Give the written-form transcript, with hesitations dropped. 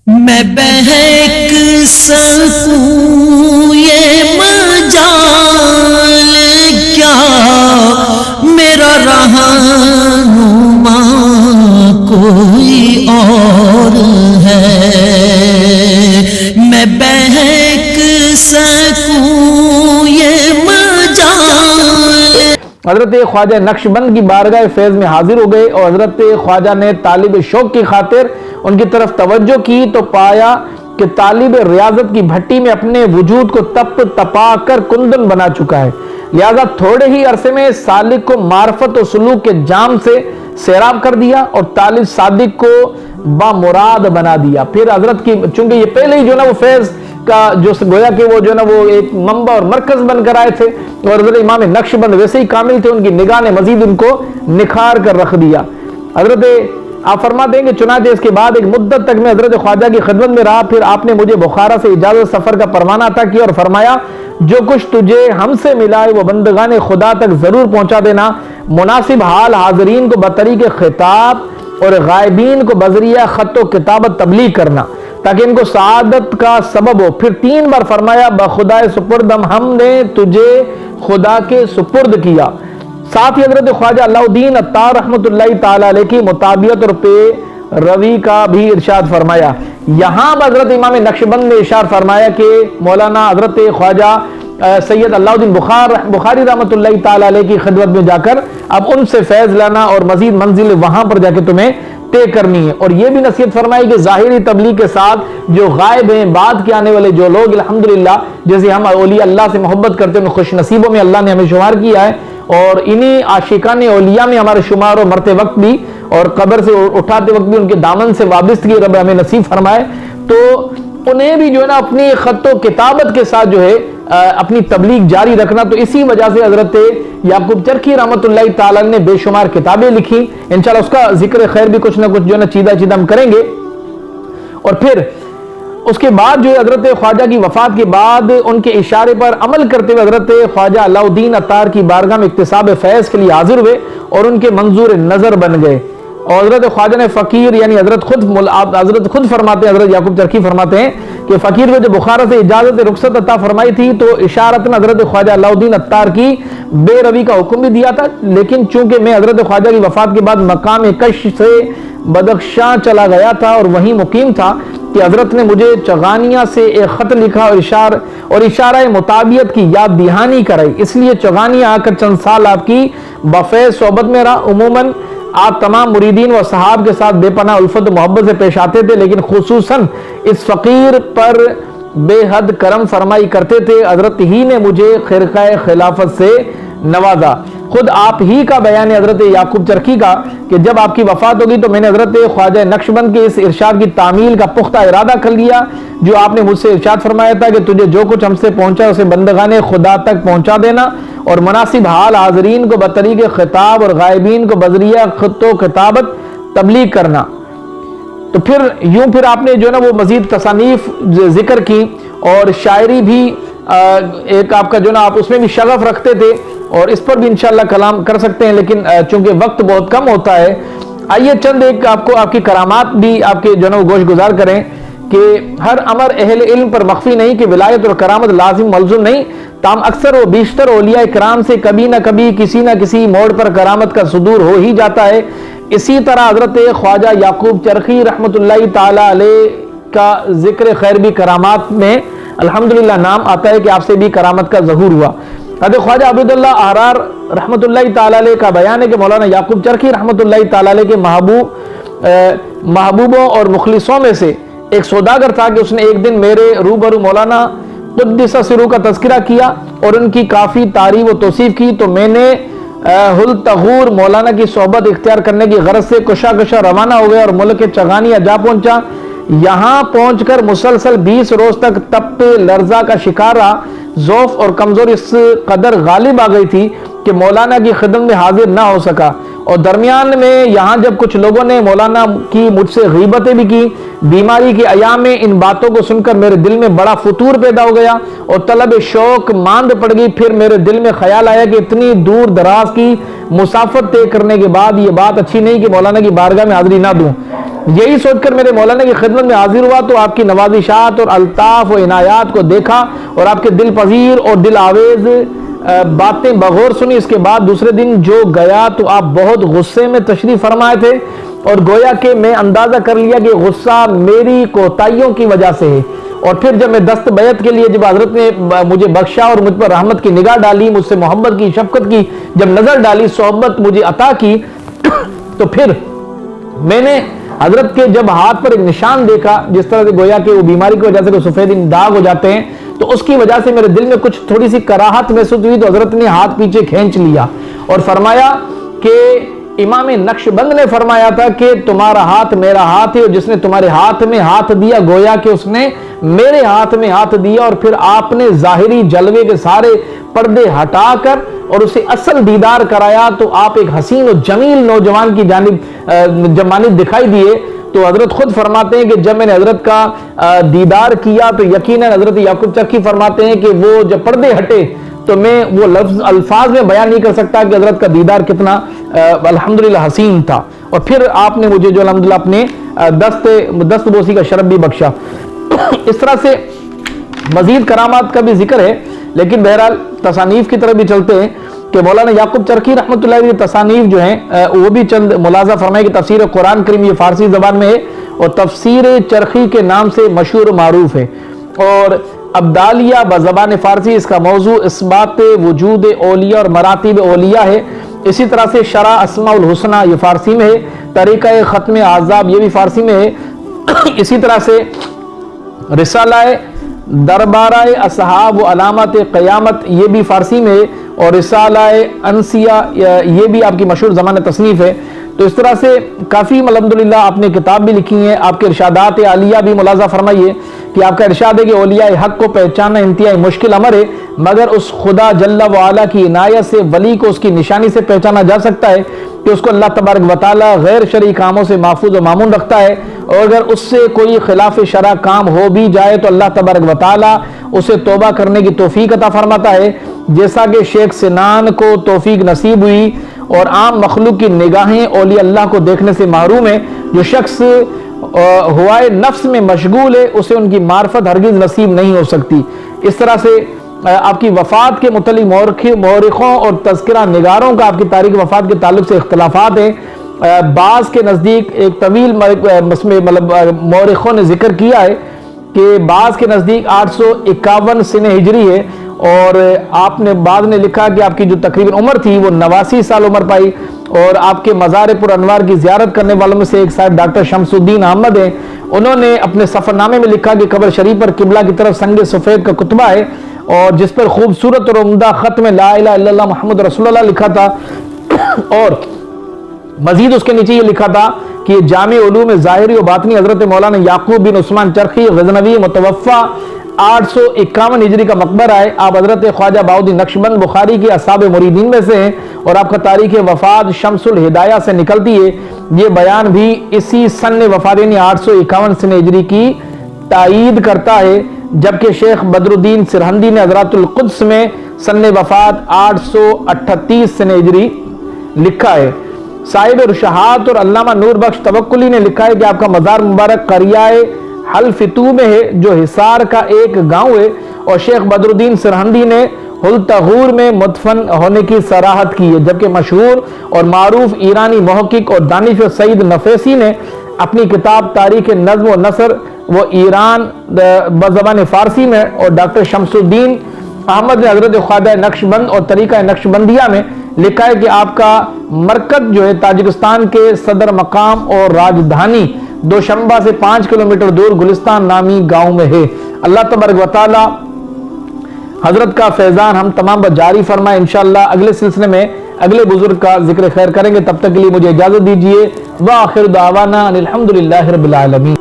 میں بہک سکوں یہ مجال کیا، میرا رہنما کوئی اور ہے، میں بہک سکوں یہ مجال۔ حضرت خواجہ نقشبند کی بارگاہ فیض میں حاضر ہو گئے اور حضرت خواجہ نے طالب شوق کی خاطر ان کی طرف توجہ کی تو پایا کہ طالب ریاضت کی بھٹی میں اپنے وجود کو تپ تپا کر کندن بنا چکا ہے، لہذا تھوڑے ہی عرصے میں سالک کو معرفت و سلوک کے جام سے سیراب کر دیا اور طالب صادق کو بامراد بنا دیا۔ پھر حضرت کی چونکہ یہ پہلے ہی جو نا وہ فیض کا جو گویا کہ وہ جو نا وہ ایک منبع اور مرکز بن کر آئے تھے، اور حضرت امام نقشبند ویسے ہی کامل تھے، ان کی نگاہ نے مزید ان کو نکھار کر رکھ دیا۔ حضرت آپ فرماتے ہیں کہ چنانچہ اس کے بعد ایک مدت تک میں حضرت خواجہ کی خدمت میں رہا، پھر آپ نے مجھے بخارا سے اجازت سفر کا پروانہ عطا کیا اور فرمایا جو کچھ تجھے ہم سے ملا ہے وہ بندگان خدا تک ضرور پہنچا دینا، مناسب حال حاضرین کو بطریق خطاب اور غائبین کو بذریعہ خط و کتابت تبلیغ کرنا تاکہ ان کو سعادت کا سبب ہو۔ پھر 3 بار فرمایا بخدا سپردم ہم نے تجھے خدا کے سپرد کیا۔ ساتھ ہی حضرت خواجہ علاء الدین عطار رحمۃ اللہ تعالی علیہ کی مطابعت اور پے روی کا بھی ارشاد فرمایا۔ یہاں حضرت امام نقشبند نے ارشاد فرمایا کہ مولانا حضرت خواجہ سید علاء الدین بخاری رحمۃ اللہ تعالی علیہ کی خدمت میں جا کر اب ان سے فیض لانا اور مزید منزل وہاں پر جا کے تمہیں طے کرنی ہے، اور یہ بھی نصیحت فرمائی کہ ظاہری تبلیغ کے ساتھ جو غائب ہیں بعد کے آنے والے جو لوگ الحمدللہ جیسے ہم اولیاء اللہ سے محبت کرتے ہیں ان خوش نصیبوں میں اللہ نے ہمیں شمار کیا ہے، اور انہی عاشقان اولیاء میں ہمارے شمار اور مرتے وقت بھی اور قبر سے اٹھاتے وقت بھی ان کے دامن سے وابستگی رب ہمیں نصیب فرمائے، تو انہیں بھی جو ہے نا اپنی خط و کتابت کے ساتھ جو ہے اپنی تبلیغ جاری رکھنا۔ تو اسی وجہ سے حضرت یعقوب چرخی رحمۃ اللہ تعالی نے بے شمار کتابیں لکھی، انشاءاللہ اس کا ذکر خیر بھی کچھ نہ کچھ جو ہے نا چیدہ ہم کریں گے۔ اور پھر اس کے بعد جو حضرت خواجہ کی وفات کے بعد ان کے اشارے پر عمل کرتے ہوئے حضرت خواجہ علاء الدین عطار کی بارگاہ میں اکتساب فیض کے لیے حاضر ہوئے اور ان کے منظور نظر بن گئے، اور حضرت خواجہ نے فقیر یعنی حضرت خود فرماتے ہیں، حضرت یعقوب چرخی فرماتے ہیں کہ فقیر کو جب بخارا سے اجازت رخصت عطا فرمائی تھی تو اشارتاً حضرت خواجہ علاء الدین عطار کی بے روی کا حکم بھی دیا تھا، لیکن چونکہ میں حضرت خواجہ کی وفات کے بعد مقام کش سے بدخشاں چلا گیا تھا اور وہیں مقیم تھا کہ حضرت نے مجھے چغانیہ سے ایک خط لکھا اور اشارہ مطابعت کی یاد دہانی کرائی، اس لیے چغانیہ آ کر چند سال آپ کی بفیض صحبت میں رہا۔ عموماً آپ تمام مریدین و صحاب کے ساتھ بے پناہ الفت و محبت سے پیش آتے تھے، لیکن خصوصاً اس فقیر پر بے حد کرم فرمائی کرتے تھے۔ حضرت ہی نے مجھے خرقہ خلافت سے نوازا۔ خود آپ ہی کا بیان ہے حضرت یعقوب چرخی کا کہ جب آپ کی وفات ہوگی تو میں نے حضرت خواجہ نقشبند کے اس ارشاد کی تعمیل کا پختہ ارادہ کر لیا جو آپ نے مجھ سے ارشاد فرمایا تھا کہ تجھے جو کچھ ہم سے پہنچا اسے بندگان خدا تک پہنچا دینا اور مناسب حال حاضرین کو بطریق خطاب اور غائبین کو بذریعہ خط و کتابت تبلیغ کرنا۔ تو پھر آپ نے جو نا وہ مزید تصانیف ذکر کی اور شاعری بھی ایک آپ کا جو نا آپ اس میں بھی شغف رکھتے تھے اور اس پر بھی انشاءاللہ کلام کر سکتے ہیں، لیکن چونکہ وقت بہت کم ہوتا ہے آئیے چند ایک آپ کی کرامات بھی آپ کے جو نا وہ گوش گزار کریں کہ ہر امر اہل علم پر مخفی نہیں کہ ولایت اور کرامت لازم ملزوم نہیں، تاہم اکثر و بیشتر اولیاء کرام سے کبھی نہ کبھی کسی نہ کسی موڑ پر کرامت کا صدور ہو ہی جاتا ہے۔ اسی طرح حضرت خواجہ یعقوب چرخی رحمۃ اللہ تعالی علیہ کا ذکر خیر بھی کرامات میں الحمدللہ نام آتا ہے کہ آپ سے بھی کرامت کا ظہور ہوا۔ حضرت خواجہ عبداللہ احرار رحمۃ اللہ تعالی علیہ کا بیان ہے کہ مولانا یعقوب چرخی رحمۃ اللہ تعالی علیہ کے محبوبوں اور مخلصوں میں سے ایک سوداگر تھا کہ اس نے ایک دن میرے روبرو مولانا قدس سرو کا تذکرہ کیا اور ان کی کافی تعریف و توصیف کی، تو میں نے ہلتغور مولانا کی صحبت اختیار کرنے کی غرض سے کشا روانہ ہو گیا اور ملک چغانیہ جا پہنچا۔ یہاں پہنچ کر مسلسل 20 روز تک تپ لرزہ کا شکار رہا۔ ضعف اور کمزوری اس قدر غالب آ گئی تھی کہ مولانا کی خدمت میں حاضر نہ ہو سکا، اور درمیان میں یہاں جب کچھ لوگوں نے مولانا کی مجھ سے غیبتیں بھی کی، بیماری کے ایام میں ان باتوں کو سن کر میرے دل میں بڑا فتور پیدا ہو گیا اور طلب شوق ماند پڑ گئی۔ پھر میرے دل میں خیال آیا کہ اتنی دور دراز کی مسافت طے کرنے کے بعد یہ بات اچھی نہیں کہ مولانا کی بارگاہ میں حاضری نہ دوں۔ یہی سوچ کر میرے مولانا کی خدمت میں حاضر ہوا تو آپ کی نوازشات اور الطاف و عنایات کو دیکھا اور آپ کے دل پذیر اور دل آویز باتیں بغور سنی۔ اس کے بعد دوسرے دن جو گیا تو آپ بہت غصے میں تشریف فرمائے تھے اور گویا کہ میں اندازہ کر لیا کہ غصہ میری کوتاہیوں کی وجہ سے ہے۔ اور پھر جب میں دست بیعت کے لیے جب حضرت نے مجھے بخشا اور مجھ پر رحمت کی نگاہ ڈالی، مجھ سے محبت کی، شفقت کی جب نظر ڈالی، صحبت مجھے عطا کی، تو پھر میں نے حضرت کے جب ہاتھ پر ایک نشان دیکھا، جس طرح سے گویا کہ وہ بیماری کی وجہ سے کوئی سفید داغ ہو جاتے ہیں، تو اس کی وجہ سے میرے دل میں کچھ تھوڑی سی کراہت محسوس ہوئی، تو حضرت نے ہاتھ پیچھے کھینچ لیا اور فرمایا کہ امام نقشبند نے فرمایا تھا کہ تمہارا ہاتھ میرا ہاتھ ہے، اور جس نے تمہارے ہاتھ میں ہاتھ دیا گویا کہ اس نے میرے ہاتھ میں ہاتھ دیا۔ اور پھر آپ نے ظاہری جلوے کے سارے پردے ہٹا کر اور اسے اصل دیدار کرایا، تو آپ ایک حسین و جمیل نوجوان کی جانب دکھائی دیے۔ تو حضرت خود فرماتے ہیں کہ جب میں نے حضرت کا دیدار کیا تو یقیناً حضرت یعقوب چرخی فرماتے ہیں کہ وہ جب پردے ہٹے تو میں وہ الفاظ میں بیان نہیں کر سکتا کہ حضرت کا دیدار کتنا الحمدللہ حسین تھا۔ اور پھر آپ نے مجھے جو الحمدللہ اپنے دست بوسی کا شرف بھی بخشا۔ اس طرح سے مزید کرامات کا بھی ذکر ہے، لیکن بہرحال تصانیف کی طرف بھی چلتے ہیں کہ مولانا یعقوب چرخی رحمۃ اللہ علیہ کی تصانیف جو ہیں وہ بھی چند ملاحظہ فرمائے کہ تفسیر قرآن کریم یہ فارسی زبان میں ہے اور تفسیر چرخی کے نام سے مشہور و معروف ہے، اور ابدالیہ بزبان فارسی اس کا موضوع اثبات وجود اولیاء اور مراتب اولیاء ہے۔ اسی طرح سے شرح اسماء الحسنہ یہ فارسی میں ہے، طریقہ ختم اعذاب یہ بھی فارسی میں ہے۔ اسی طرح سے رسالہ دربارہ اصحاب و علامات قیامت یہ بھی فارسی میں ہے، اور رسالہ انسیہ یہ بھی آپ کی مشہور زمانہ تصنیف ہے۔ تو اس طرح سے کافی الحمدللہ آپ نے کتاب بھی لکھی ہیں۔ آپ کے ارشادات عالیہ بھی ملاحظہ فرمائیے کہ آپ کا ارشاد ہے کہ اولیاء حق کو پہچاننا انتہائی مشکل امر ہے، مگر اس خدا جل و علا کی عنایت سے ولی کو اس کی نشانی سے پہچانا جا سکتا ہے کہ اس کو اللہ تبارک و تعالی غیر شرعی کاموں سے محفوظ و مامون رکھتا ہے، اور اگر اس سے کوئی خلاف شرع کام ہو بھی جائے تو اللہ تبارک و تعالی اسے توبہ کرنے کی توفیق عطا فرماتا ہے، جیسا کہ شیخ سنان کو توفیق نصیب ہوئی۔ اور عام مخلوق کی نگاہیں اولیاء اللہ کو دیکھنے سے محروم ہے۔ جو شخص ہوائے نفس میں مشغول ہے اسے ان کی معرفت ہرگز نصیب نہیں ہو سکتی۔ اس طرح سے آپ کی وفات کے متعلق مورخوں اور تذکرہ نگاروں کا آپ کی تاریخ وفات کے تعلق سے اختلافات ہیں۔ بعض کے نزدیک ایک طویل مورخوں نے ذکر کیا ہے کہ بعض کے نزدیک 851 سنہ ہجری ہے، اور آپ نے بعد نے لکھا کہ آپ کی جو تقریباً عمر تھی وہ 89 سال عمر پائی۔ اور آپ کے مزار پر انوار کی زیارت کرنے والوں میں سے ایک صاحب ڈاکٹر شمس الدین احمد ہیں، انہوں نے اپنے سفر نامے میں لکھا کہ قبر شریف پر قبلہ کی طرف سنگ سفید کا کتبہ ہے، اور جس پر خوبصورت اور عمدہ خط میں لا الہ الا اللہ محمد رسول اللہ لکھا تھا، اور مزید اس کے نیچے یہ لکھا تھا کہ یہ جامع علوم ظاہری و باطنی حضرت مولانا یعقوب بن عثمان چرخی غزنوی متوفہ 851 ہجری کا مقبرہ ہے۔ آپ حضرت خواجہ بہاؤالدین نقشبند بخاری کے اصحاب مریدین میں سے ہیں، اور آپ کا تاریخ وفات شمس الہدایہ سے نکلتی ہے۔ یہ بیان بھی اسی سن وفات یعنی 851 سنہ ہجری کی تائید کرتا ہے، جبکہ شیخ بدر الدین سرہندی نے حضرات القدس میں سن وفات 838 سنہ ہجری لکھا ہے۔ صاحب رشحات اور علامہ نور بخش توکلی نے لکھا ہے کہ آپ کا مزار مبارک قریہ حلفتو میں ہے، جو حصار کا ایک گاؤں ہے، اور شیخ بدر الدین سرہندی نے ہلتغور میں مدفن ہونے کی صراحت کی ہے، جبکہ مشہور اور معروف ایرانی محقق اور دانشور سعید نفیسی نے اپنی کتاب تاریخ نظم و نثر وہ ایران بزبان فارسی میں، اور ڈاکٹر شمس الدین احمد نے حضرت خواجہ نقشبند اور طریقہ نقشبندیہ میں لکھا ہے کہ آپ کا مرکز جو ہے تاجکستان کے صدر مقام اور راجدھانی دوشنبہ سے 5 کلومیٹر دور گلستان نامی گاؤں میں ہے۔ اللہ تبارک و تعالی حضرت کا فیضان ہم تمام پر جاری فرمائے۔ انشاءاللہ اگلے سلسلے میں اگلے بزرگ کا ذکر خیر کریں گے، تب تک کے لیے مجھے اجازت دیجیے۔ وآخر دعوانا الحمدللہ رب العالمین۔